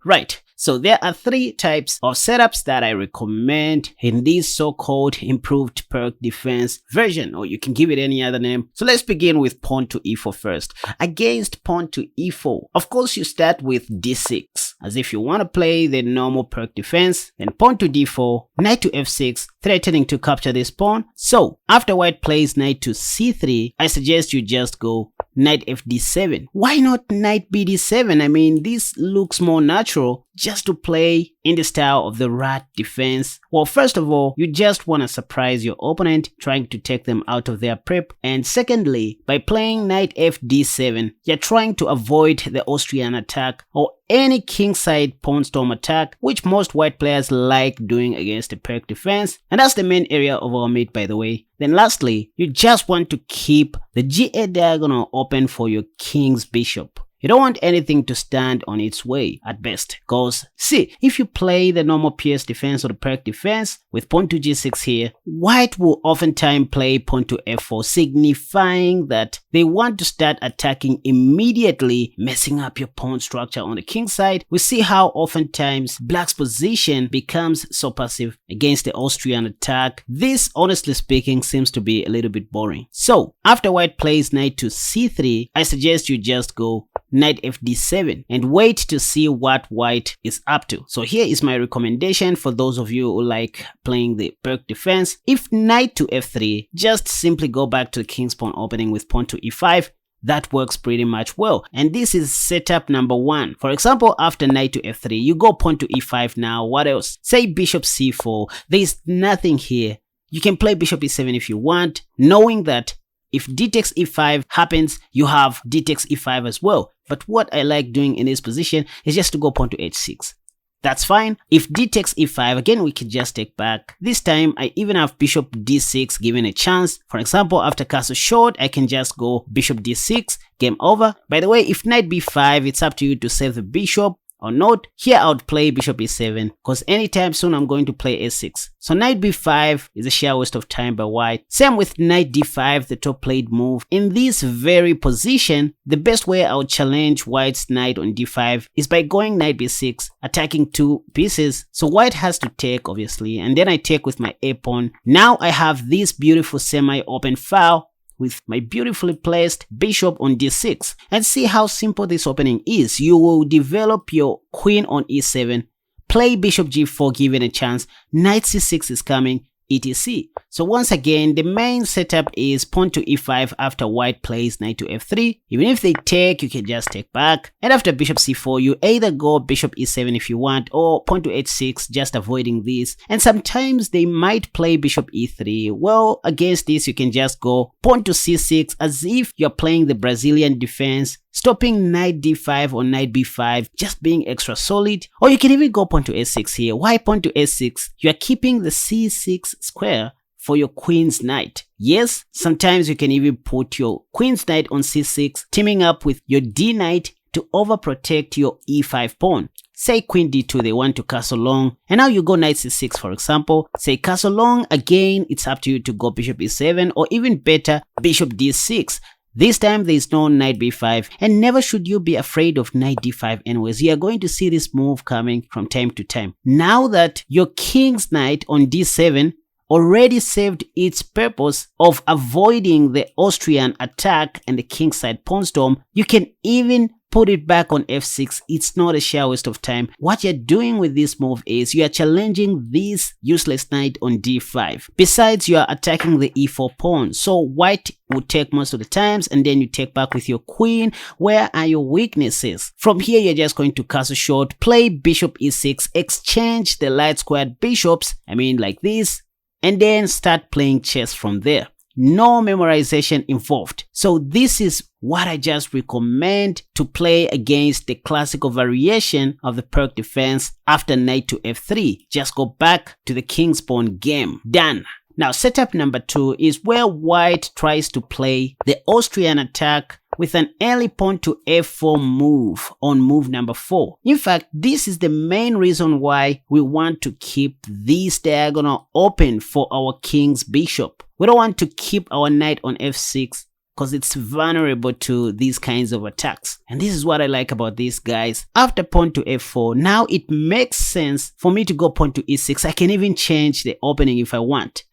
Right, so there are three types of setups that I recommend in this so-called improved Pirc defense version, or you can give it any other name. So let's begin with pawn to e4 first. Against pawn to e4, of course you start with d6, as if you want to play the normal Pirc defense, then pawn to d4, knight to f6, threatening to capture this pawn. So after white plays knight to c3, I suggest you just go knight fd7. Why not knight bd7? I mean, this looks more natural just to play in the style of the rat defense. Well, first of all, you just want to surprise your opponent, trying to take them out of their prep. And secondly, by playing knight fd7, you're trying to avoid the Austrian attack or any kingside pawn storm attack, which most white players like doing against the Pirc defense. And that's the main area of our mate, by the way. Then lastly, you just want to keep the g8 diagonal open for your king's bishop. You don't want anything to stand on its way at best, because see, if you play the normal PS defense or the Pirc defense with pawn to g6 here, white will oftentimes play pawn to f4, signifying that they want to start attacking immediately, messing up your pawn structure on the king side. We see how oftentimes black's position becomes so passive against the Austrian attack. This, honestly speaking, seems to be a little bit boring. So after white plays knight to c3, I suggest you just go knight fd7 and wait to see what white is up to. So here is my recommendation for those of you who like playing the Pirc defense. If knight to f3, just simply go back to the king's pawn opening with pawn to e5. That works pretty much well. And this is setup number one. For example, after knight to f3, you go pawn to e5 now. What else? Say bishop c4. There's nothing here. You can play bishop e7 if you want, knowing that if d takes e5 happens, you have d takes e5 as well. But what I like doing in this position is just to go pawn to h6. That's fine. If d takes e5, again, we can just take back. This time, I even have bishop d6 given a chance. For example, after castle short, I can just go bishop d6, game over. By the way, if knight b5, it's up to you to save the bishop or not. Here I would play bishop e7 because anytime soon I'm going to play a6. So knight b5 is a sheer waste of time by white. Same with knight d5, the top played move. In this very position, the best way I would challenge white's knight on d5 is by going knight b6, attacking two pieces. So white has to take, obviously, and then I take with my a pawn. Now I have this beautiful semi-open file with my beautifully placed bishop on d6, and see how simple this opening is. You will develop your queen on e7, play bishop g4 given a chance, knight c6 is coming, etc. So once again, the main setup is pawn to e5 after white plays knight to f3. Even if they take, you can just take back. And after bishop c4, you either go bishop e7 if you want, or pawn to h6, just avoiding this. And sometimes they might play bishop e3. Well, against this, you can just go pawn to c6 as if you're playing the Brazilian defense, stopping knight d5 or knight b5, just being extra solid. Or you can even go pawn to a6 here. Why pawn to a6? You are keeping the c6 square for your queen's knight. Yes, sometimes you can even put your queen's knight on c6, teaming up with your d knight to overprotect your e5 pawn. Say queen d2, they want to castle long, and now you go knight c6 for example. Say castle long, again, it's up to you to go bishop e7, or even better, bishop d6. This time there is no knight b5, and never should you be afraid of knight d5 anyways. You are going to see this move coming from time to time. Now that your king's knight on d7 already served its purpose of avoiding the Austrian attack and the kingside pawn storm, you can even put it back on f6. It's not a sheer waste of time. What you're doing with this move is you are challenging this useless knight on d5. Besides, you are attacking the e4 pawn. So white would take most of the times, and then you take back with your queen. Where are your weaknesses? From here, you're just going to castle short, play bishop e6, exchange the light squared bishops, I mean like this, and then start playing chess from there. No memorization involved. So this is what I just recommend to play against the classical variation of the Pirc defense after knight to f3. Just go back to the king's pawn game. Done. Now setup number 2 is where white tries to play the Austrian attack with an early pawn to f4 move on move number 4. In fact, this is the main reason why we want to keep this diagonal open for our king's bishop. We don't want to keep our knight on f6 because it's vulnerable to these kinds of attacks. And this is what I like about these guys. After pawn to f4, now it makes sense for me to go pawn to e6. I can even change the opening if I want.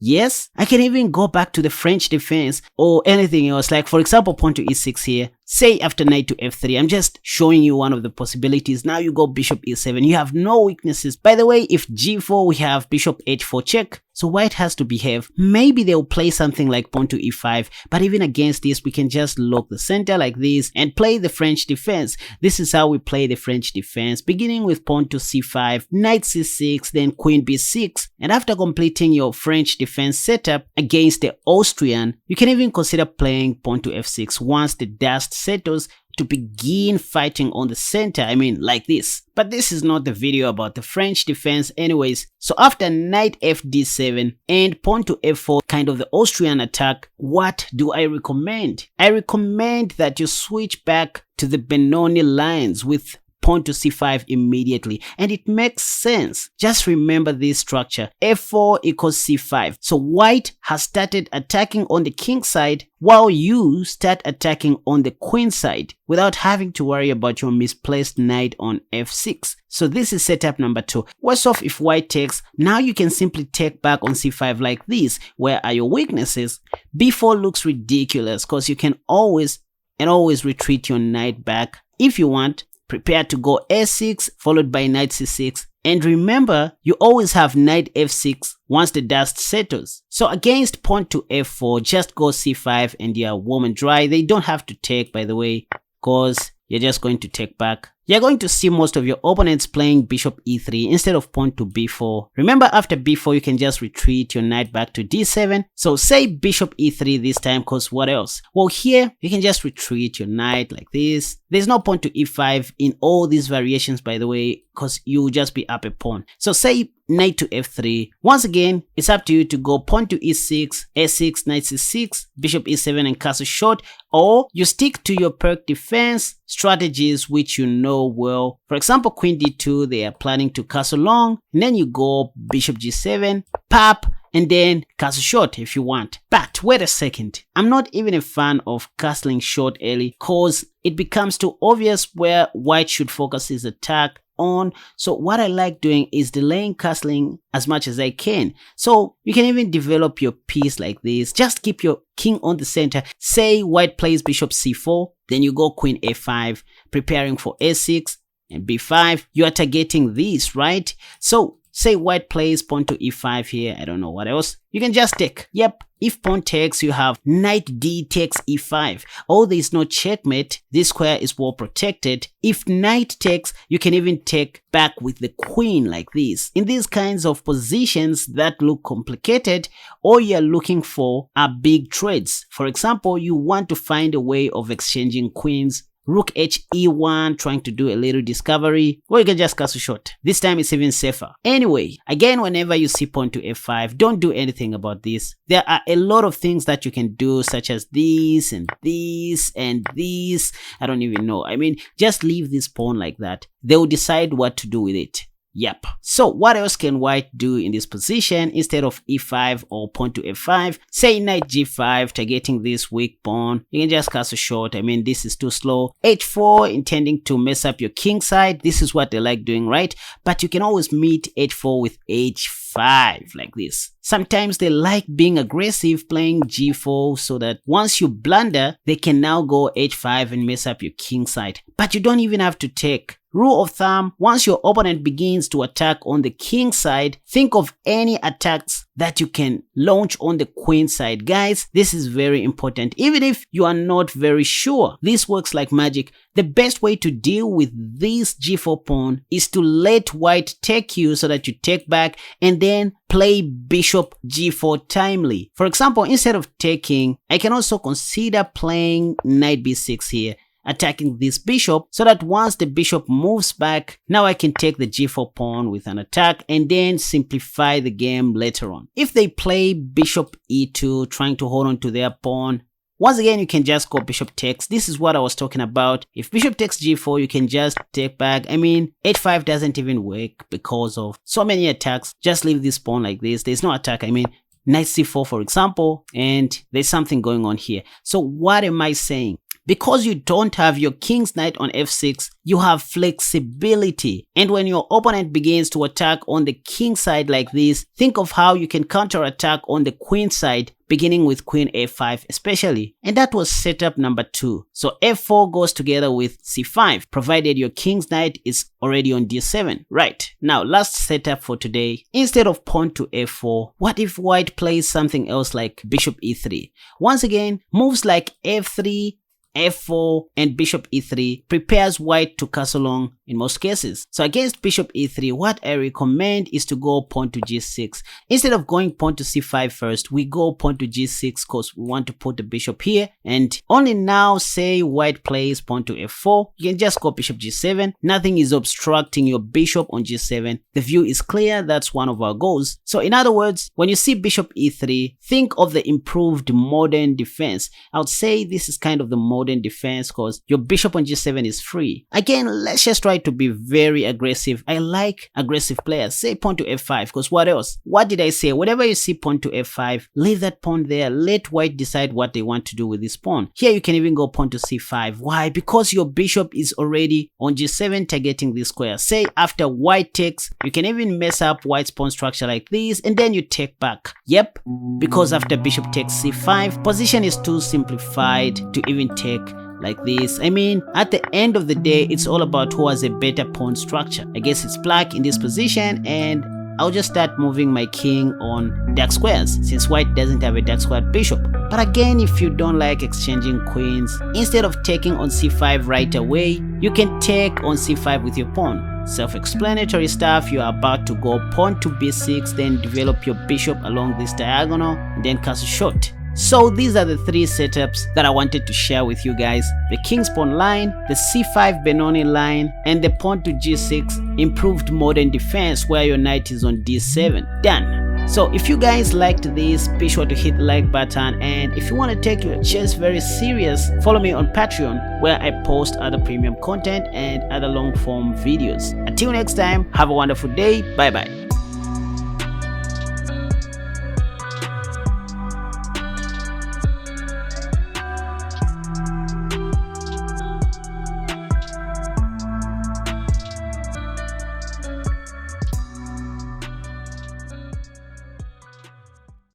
Yes, I can even go back to the French defense or anything else. Like for example, pawn to e6 here. Say after knight to f3, I'm just showing you one of the possibilities. Now you go bishop e7. You have no weaknesses. By the way, if g4, we have bishop h4 check. So white has to behave. Maybe they'll play something like pawn to e5. But even against this, we can just lock the center like this and play the French defense. This is how we play the French defense. Beginning with pawn to c5, knight c6, then queen b6. And after completing your French defense setup against the Austrian, you can even consider playing pawn to f6 once the dust settles to begin fighting on the center. I mean, like this. But this is not the video about the French defense anyways. So after knight fd7 and pawn to f4, kind of the Austrian attack, what do I recommend? I recommend that you switch back to the Benoni lines with pawn to c5 immediately, and it makes sense. Just remember this structure: f4 equals c5. So white has started attacking on the king side while you start attacking on the queen side without having to worry about your misplaced knight on f6. So this is setup number 2. Worse off if white takes, now you can simply take back on c5 like this. Where are your weaknesses? b4 looks ridiculous because you can always retreat your knight back if you want. Prepare to go a6 followed by knight c6, and remember you always have knight f6 once the dust settles. So against pawn to f4, just go c5 and you're warm and dry. They don't have to take, by the way, because you're just going to take back. You're going to see most of your opponents playing bishop e3 instead of pawn to b4. Remember, after b4 you can just retreat your knight back to d7. So say bishop e3 this time, because what else? Well, here you can just retreat your knight like this. There's no pawn to e5 in all these variations, by the way, because you will just be up a pawn. So say knight to f3. Once again, it's up to you to go pawn to e6, a6, knight c6, bishop e7 and castle short, or you stick to your Pirc defense strategies which you know well. For example, queen d2, they are planning to castle long, and then you go bishop g7, pop, and then castle short if you want. But wait a second, I'm not even a fan of castling short early because it becomes too obvious where white should focus his attack on. So what I like doing is delaying castling as much as I can. So you can even develop your piece like this. Just keep your king on the center. Say white plays bishop c4, then you go queen a5, preparing for a6 and b5. You are targeting this, right? So say white plays pawn to e5 here. I don't know what else. You can just take. Yep. If pawn takes, you have knight d takes e5. Oh, there is no checkmate. This square is well protected. If knight takes, you can even take back with the queen like this. In these kinds of positions that look complicated, all you're looking for are big trades. For example, you want to find a way of exchanging queens. Rook h e1, trying to do a little discovery, or you can just castle short. This time it's even safer. Anyway, again, whenever you see pawn to f5, don't do anything about this. There are a lot of things that you can do, such as this and this and this. I don't even know. I mean, just leave this pawn like that. They will decide what to do with it. Yep. So what else can white do in this position instead of e5 or pawn to f5? Say knight g5, targeting this weak pawn. You can just castle short. I mean, this is too slow. h4, intending to mess up your king side. This is what they like doing, right? But you can always meet h4 with h5 like this. Sometimes they like being aggressive, playing g4, so that once you blunder, they can now go h5 and mess up your king side. But you don't even have to take. Rule of thumb, once your opponent begins to attack on the king side, think of any attacks that you can launch on the queen side. Guys, this is very important. Even if you are not very sure, this works like magic. The best way to deal with this g4 pawn is to let white take you so that you take back and then play bishop g4 timely. For example, instead of taking, I can also consider playing knight b6 here, attacking this bishop, so that once the bishop moves back, now I can take the g4 pawn with an attack and then simplify the game later on. If they play bishop e2, trying to hold on to their pawn, once again, you can just go bishop takes. This is what I was talking about. If bishop takes g4, you can just take back. I mean, h5 doesn't even work because of so many attacks. Just leave this pawn like this. There's no attack. I mean, knight c4 for example, and there's something going on here. So what am I saying? Because you don't have your king's knight on f6, you have flexibility. And when your opponent begins to attack on the king side like this, think of how you can counterattack on the queen side, beginning with queen a5 especially. And that was setup number 2. So f4 goes together with c5, provided your king's knight is already on d7. Right, now last setup for today. Instead of pawn to f4, what if white plays something else like bishop e3? Once again, moves like f3, f4 and bishop e3 prepares white to castle long in most cases. So against bishop e3, what I recommend is to go pawn to g6. Instead of going pawn to c5 first, we go pawn to g6 because we want to put the bishop here. And only now, say white plays pawn to f4, you can just go bishop g7. Nothing is obstructing your bishop on g7. The view is clear. That's one of our goals. So in other words, when you see bishop e3, think of the improved modern defense. I would say this is kind of the modern defense because your bishop on g7 is free. Again, let's just try to be very aggressive. I like aggressive players. Say pawn to f5 because what else? What did I say? Whenever you see pawn to f5, leave that pawn there. Let white decide what they want to do with this pawn. Here you can even go pawn to c5. Why? Because your bishop is already on g7 targeting this square. Say after white takes, you can even mess up white's pawn structure like this and then you take back. Yep, because after bishop takes c5, position is too simplified to even take like this. I mean, at the end of the day, it's all about who has a better pawn structure. I guess it's black in this position and I'll just start moving my king on dark squares since white doesn't have a dark squared bishop. But again, if you don't like exchanging queens, instead of taking on c5 right away, you can take on c5 with your pawn. Self-explanatory stuff. You're about to go pawn to b6, then develop your bishop along this diagonal, and then castle short. So these are the 3 setups that I wanted to share with you guys. The king's pawn line, the c5 Benoni line, and the pawn to g6 improved modern defense where your knight is on d7. Done. So if you guys liked this, be sure to hit the like button, and if you want to take your chess very serious, follow me on Patreon where I post other premium content and other long form videos. Until next time, have a wonderful day. Bye bye.